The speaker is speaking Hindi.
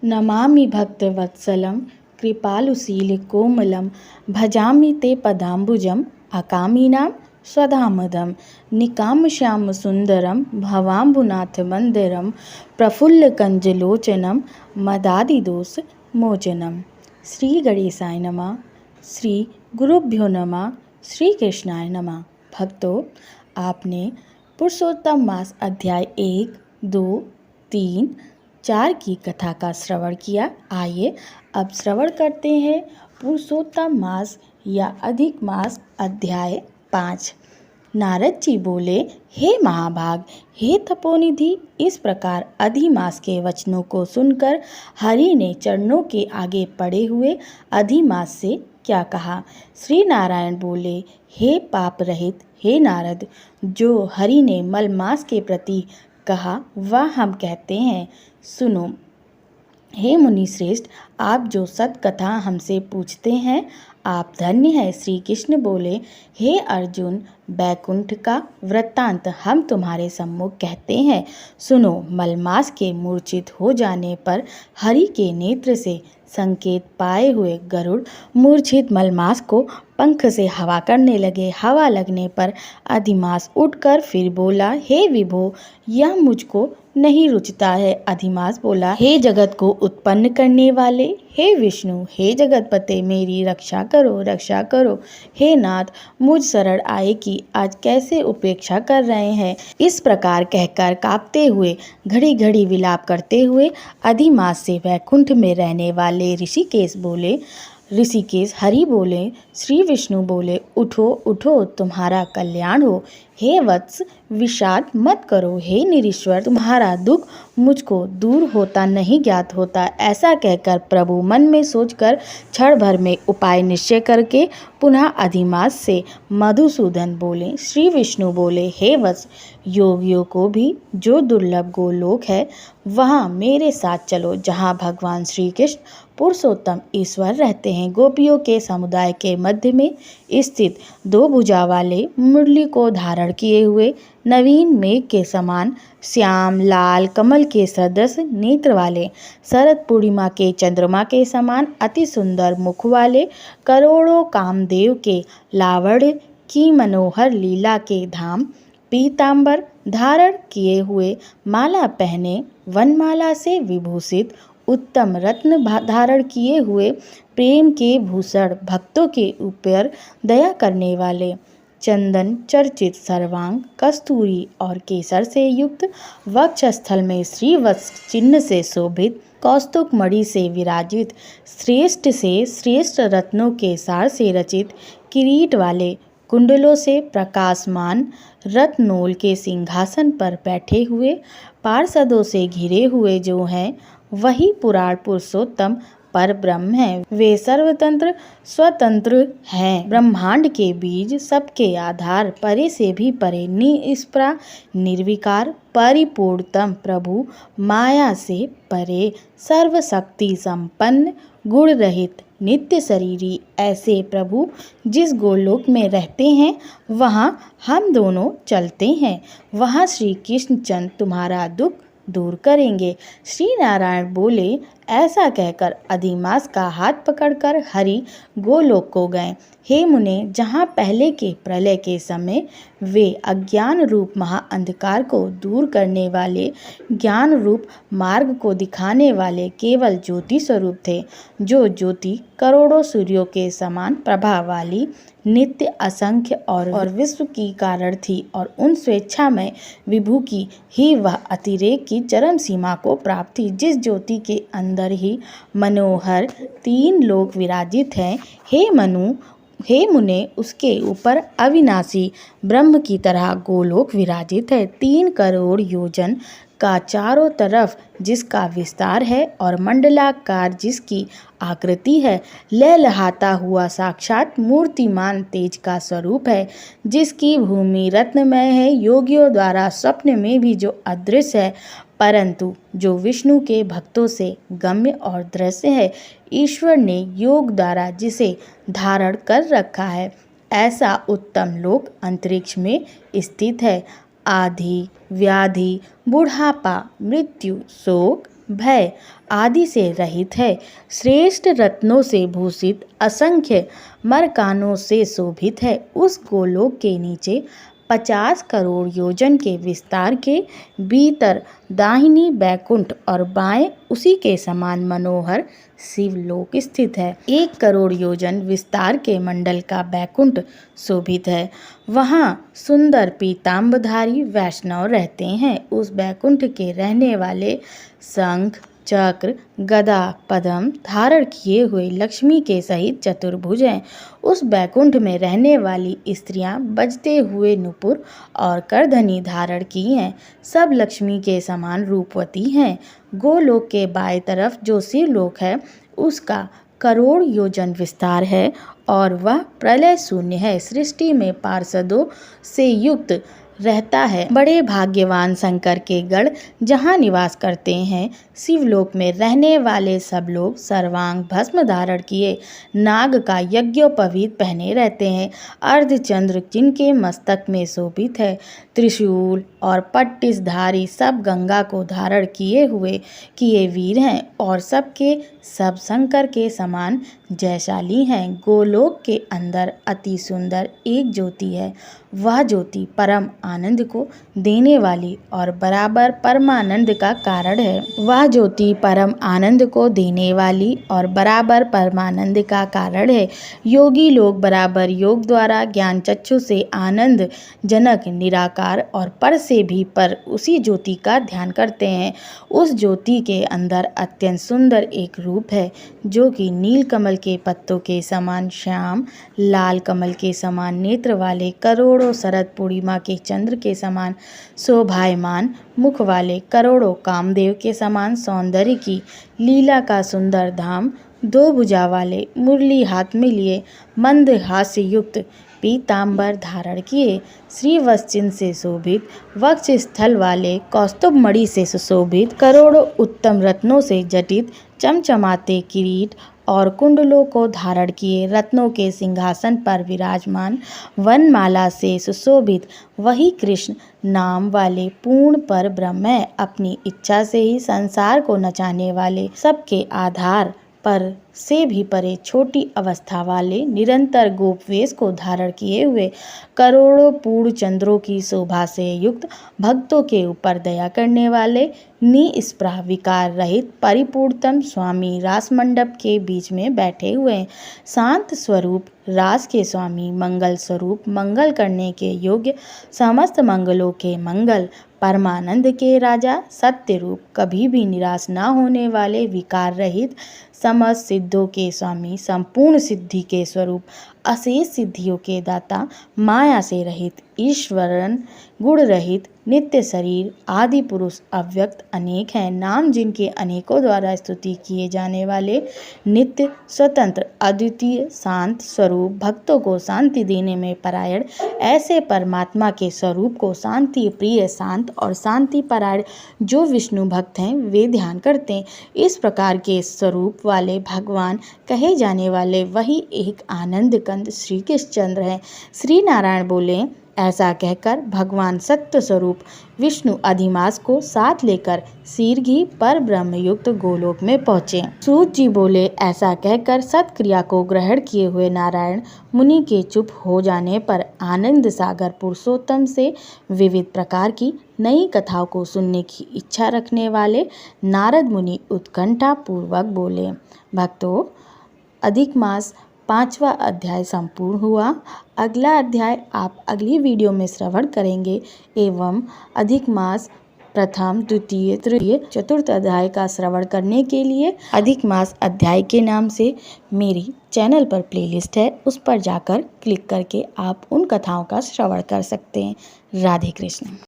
नमामि भक्तवत्सलं कृपालुशीलकोमलं भजामि ते पदाम्बुजम् अकामिनां स्वधामदं निकामश्यामसुन्दरं भवाम्बुनाथमन्दिरं प्रफुल्लकञ्जलोचनं मदादिदोषमोचनं। श्री गणेशाय नमः। श्री गुरुभ्यो नमः। श्री कृष्णाय नमः। भक्तों, आपने पुरुषोत्तम मास अध्याय 1, 2, 3, 4 की कथा का श्रवण किया। आइए अब श्रवण करते हैं पुरुषोत्तम मास या अधिक मास अध्याय 5। नारद जी बोले, हे महाभाग, हे तपोनिधि, इस प्रकार अधिमास के वचनों को सुनकर हरि ने चरणों के आगे पड़े हुए अधिमास से क्या कहा। श्री नारायण बोले, हे पाप रहित हे नारद, जो हरि ने मलमास के प्रति कहा वह हम कहते हैं, सुनो। हे मुनि श्रेष्ठ, आप जो सत्कथा हमसे पूछते हैं, आप धन्य हैं। श्री कृष्ण बोले, हे अर्जुन, बैकुंठ का वृत्तांत हम तुम्हारे सम्मुख कहते हैं, सुनो। मलमास के मूर्छित हो जाने पर हरि के नेत्र से संकेत पाए हुए गरुड़ मूर्छित मलमास को पंख से हवा करने लगे। हवा लगने पर अधिमास उठकर फिर बोला, हे विभो, यह मुझको नहीं रुचता है। अधिमास बोला, हे जगत को उत्पन्न करने वाले, हे विष्णु, हे जगतपते, मेरी रक्षा करो, रक्षा करो। हे नाथ, मुझ शरण आए की आज कैसे उपेक्षा कर रहे हैं। इस प्रकार कहकर कांपते हुए घड़ी घड़ी विलाप करते हुए अधिमास से वैकुंठ में रहने वाले ऋषिकेश बोले, हरि बोले, श्री विष्णु बोले, उठो उठो, तुम्हारा कल्याण हो। हे वत्स, विषाद मत करो। हे निरीश्वर, तुम्हारा दुख मुझको दूर होता नहीं ज्ञात होता। ऐसा कहकर प्रभु मन में सोचकर क्षण भर में उपाय निश्चय करके पुनः अधिमास से मधुसूदन बोले। श्री विष्णु बोले, हे वत्स, योगियों को भी जो दुर्लभ गोलोक है वहाँ मेरे साथ चलो, जहाँ भगवान श्री कृष्ण पुरुषोत्तम ईश्वर रहते हैं। गोपियों के समुदाय के मध्य में स्थित 2 भुजा वाले मुरली को धारण किए हुए नवीन मेघ के समान श्याम लाल कमल के सदृश नेत्र वाले, शरद पूर्णिमा के चंद्रमा के समान अति सुंदर मुख वाले, करोड़ों कामदेव के लावण्य की मनोहर लीला के धाम, पीतांबर धारण किए हुए, माला पहने, वनमाला से विभूषित, उत्तम रत्न धारण किए हुए, प्रेम के भूषण, भक्तों के ऊपर दया करने वाले, चंदन चर्चित सर्वांग, कस्तूरी और केसर से युक्त, वक्षस्थल में श्रीवत्स चिन्ह से शोभित, कौस्तुभ मणि से विराजित, श्रेष्ठ से श्रेष्ठ रत्नों के सार से रचित, किरीट वाले, कुंडलों से प्रकाशमान, रत्नोल के सिंहासन पर बैठे हुए, पार्षदों से घिरे हुए जो हैं, वही पुराण पुरुषोत्तम पर ब्रह्म है। वे सर्वतंत्र स्वतंत्र हैं, ब्रह्मांड के बीज, सबके आधार, परे से भी परे, निष्प्रा निर्विकार, परिपूर्णतम प्रभु, माया से परे, सर्वशक्ति संपन्न, गुण रहित, नित्य शरीरी, ऐसे प्रभु जिस गोलोक में रहते हैं वहाँ हम दोनों चलते हैं। वहाँ श्री कृष्ण चंद तुम्हारा दुख दूर करेंगे। श्री नारायण बोले, ऐसा कहकर अधिमास का हाथ पकड़कर हरि गोलोक को गए। हे मुने, जहाँ पहले के प्रलय के समय वे अज्ञान रूप महाअंधकार को दूर करने वाले, ज्ञान रूप मार्ग को दिखाने वाले केवल ज्योति स्वरूप थे, जो ज्योति करोड़ों सूर्यों के समान प्रभा वाली, नित्य, असंख्य और विश्व की कारण थी, और उन स्वेच्छामय विभु की ही वह अतिरेक की चरम सीमा को प्राप्त थी, जिस ज्योति के अंदर ही मनोहर 3 लोक विराजित हैं। हे मुने, उसके ऊपर अविनाशी ब्रह्म की तरह गोलोक विराजित है। 3 करोड़ योजन का चारों तरफ जिसका विस्तार है और मंडलाकार जिसकी आकृति है, लहलहाता हुआ साक्षात मूर्तिमान तेज का स्वरूप है, जिसकी भूमि रत्नमय है, योगियों द्वारा स्वप्न में भी जो अदृश्य है, परंतु जो विष्णु के भक्तों से गम्य और दृश्य है, ईश्वर ने योग द्वारा जिसे धारण कर रखा है, ऐसा उत्तम लोक अंतरिक्ष में स्थित है। आधि व्याधि, बुढ़ापा, मृत्यु, शोक, भय आदि से रहित है। श्रेष्ठ रत्नों से भूषित असंख्य मरकानों से शोभित है। उस गोलोक के नीचे 50 करोड़ योजन के विस्तार के भीतर दाहिनी बैकुंठ और बाएं उसी के समान मनोहर शिवलोक स्थित है। 1 करोड़ योजन विस्तार के मंडल का बैकुंठ शोभित है। वहाँ सुंदर पीताम्बरधारी वैष्णव रहते हैं। उस बैकुंठ के रहने वाले शंख चक्र गदा पद्म धारण किए हुए लक्ष्मी के सहित चतुर्भुज हैं। उस बैकुंठ में रहने वाली स्त्रियां बजते हुए नुपुर और करधनी धारण की हैं। सब लक्ष्मी के समान रूपवती हैं। गोलोक के बाएं तरफ जो शिवलोक है उसका करोड़ योजन विस्तार है और वह प्रलय शून्य है। सृष्टि में पार्षदों से युक्त रहता है। बड़े भाग्यवान शंकर के गण जहाँ निवास करते हैं। शिवलोक में रहने वाले सब लोग सर्वांग भस्म धारण किए नाग का यज्ञोपवीत पहने रहते हैं। अर्धचंद्र जिनके मस्तक में शोभित है। त्रिशूल और पट्टिसधारी सब गंगा को धारण किए वीर हैं और सबके सब शंकर के समान जयशाली हैं। गोलोक के अंदर अति सुंदर एक ज्योति है। वह ज्योति परम आनंद को देने वाली और बराबर परमानंद का कारण है। वह ज्योति परम आनंद को देने वाली और बराबर परमानंद का कारण है। योगी लोग बराबर योग द्वारा ज्ञान चक्षु से आनंद जनक निराकार और पर से भी पर उसी ज्योति का ध्यान करते हैं। उस ज्योति के अंदर अत्यंत सुंदर एक रूप है जो कि नील कमल के पत्तों के समान श्याम, लाल कमल के समान नेत्र वाले, करोड़ों शरद पूर्णिमा के चंद्र के समान शोभायमान मुख वाले, करोड़ों कामदेव के समान सौंदर्य की लीला का सुंदर धाम, 2 भुजा वाले, मुरली हाथ में लिए, मंद हास्य युक्त पीताम्बर धारण किए, श्रीवत्स से शोभित, वक्ष स्थल वाले, कौस्तुभ मणि से सुशोभित, करोड़ों उत्तम रत्नों से जटित, चमचमाते किरीट और कुंडलों को धारण किए, रत्नों के सिंहासन पर विराजमान, वनमाला से सुशोभित, वही कृष्ण नाम वाले पूर्ण पर ब्रह्म है। अपनी इच्छा से ही संसार को नचाने वाले, सबके आधार पर से भी परे छोटी अवस्था वाले, निरंतर गोपवेश को धारण किए हुए, करोड़ों पूर्ण चंद्रों की शोभा से युक्त, भक्तों के ऊपर दया करने वाले, निस्पृह विकार रहित परिपूर्णतम स्वामी रास मंडप के बीच में बैठे हुए हैं। शांत स्वरूप रास के स्वामी, मंगल स्वरूप, मंगल करने के योग्य, समस्त मंगलों के मंगल, परमानंद के राजा, सत्य रूप, कभी भी निराश न होने वाले, विकार रहित, समस्त सिद्धों के स्वामी, संपूर्ण सिद्धि के स्वरूप, अशेष सिद्धियों के दाता, माया से रहित, ईश्वरन गुण रहित, नित्य शरीर, आदि पुरुष, अव्यक्त अनेक हैं। नाम जिनके अनेकों द्वारा स्तुति किए जाने वाले, नित्य स्वतंत्र अद्वितीय शांत स्वरूप, भक्तों को शांति देने में परायण, ऐसे परमात्मा के स्वरूप को शांति प्रिय, शांत और शांति परायण जो विष्णु भक्त हैं वे ध्यान करते हैं। इस प्रकार के स्वरूप वाले भगवान कहे जाने वाले वही एक आनंद कंद श्री कृष्णचंद्र हैं। श्री नारायण बोले, ऐसा कहकर भगवान सत्य स्वरूप विष्णु अधिमास को साथ लेकर शीघ्र पर ब्रह्म युक्त गोलोक में पहुँचे। सूत जी बोले, ऐसा कहकर सत्क्रिया को ग्रहण किए हुए नारायण मुनि के चुप हो जाने पर आनंद सागर पुरुषोत्तम से विविध प्रकार की नई कथाओं को सुनने की इच्छा रखने वाले नारद मुनि उत्कंठा पूर्वक बोले, भक्तों, अधिक मास 5वां अध्याय संपूर्ण हुआ। अगला अध्याय आप अगली वीडियो में श्रवण करेंगे एवं अधिक मास प्रथम, द्वितीय, तृतीय, चतुर्थ अध्याय का श्रवण करने के लिए अधिक मास अध्याय के नाम से मेरी चैनल पर प्लेलिस्ट है, उस पर जाकर क्लिक करके आप उन कथाओं का श्रवण कर सकते हैं। राधे कृष्ण।